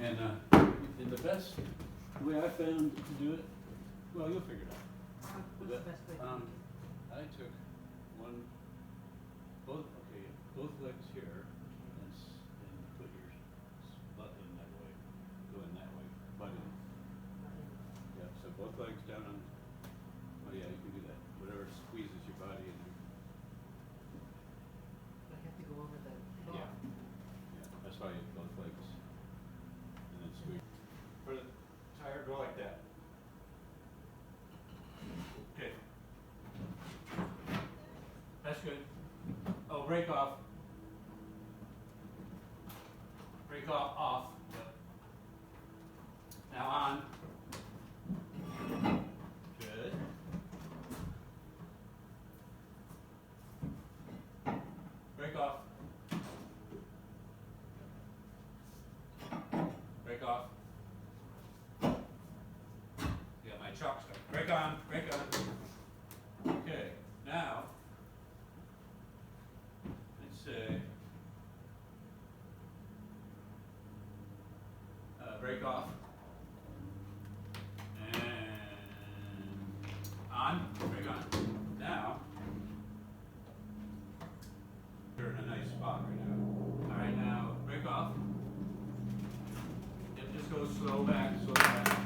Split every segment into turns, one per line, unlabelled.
And the best way I found to do it, well, you'll figure it out.
What's the best way to do it?
I took both legs here, and put your butt in that way, go in that way, butt in. Yeah, so both legs down on, oh yeah, you can do that, whatever squeezes your body in there.
I have to go over the bar.
Yeah, that's why you have both legs, and then squeeze. For the tire, go like that. Okay. That's good. Oh, break off. Break off. Yep. Now on. Good. Break off. Break off. Yeah, my chalk stuff. Break on. Break on. Okay. Now, let's say, break off, and on, break on. Now, you're in a nice spot right now. All right, now, break off. Yep, just go slow back, slow back,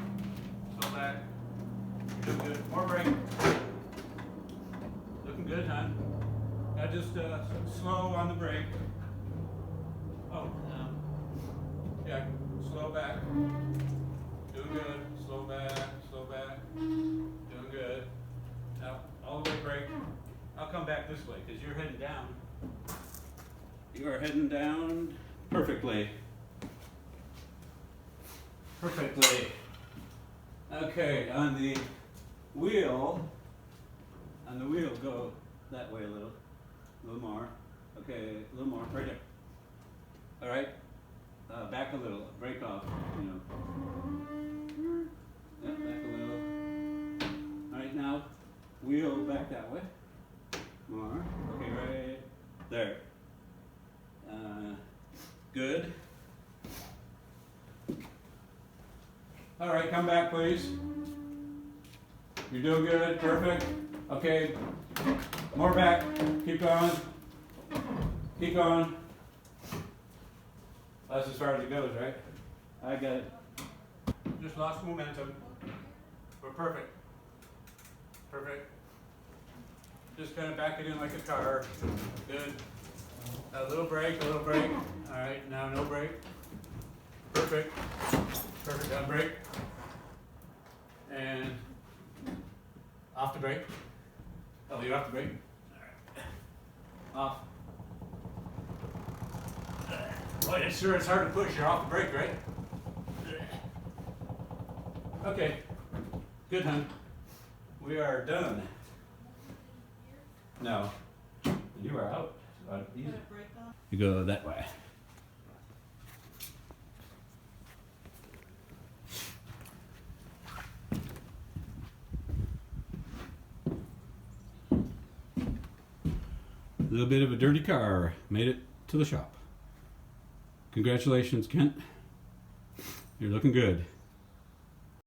slow back. You're doing good. More break. Looking good, huh? Now just slow on the brake. Oh, yeah, slow back. Doing good. Slow back, slow back. Doing good. Now, all the way brake. I'll come back this way because you're heading down. You are heading down perfectly. Perfectly. Okay, on the wheel, go that way a little more. Okay, a little more, right there. All right, back a little, break off, you know. Yep, back a little. All right, now, wheel back that way. More, okay, right there. Good. All right, come back, please. You're doing good, perfect. Okay, more back, keep going. Keep going. That's as far as it goes, right? I got it. Just lost momentum. We're perfect. Perfect. Just kind of back it in like a car. Good. A little brake, a little brake. All right, now no brake. Perfect. Perfect on brake. And off the brake. Oh, you're off the brake? All right. Off. Boy, it sure is hard to push. You're off the brake, right? Okay. Good, hon. We are done. No. You are out. Easy. You go that way. A little bit of a dirty car made it to the shop. Congratulations, Kent. You're looking good.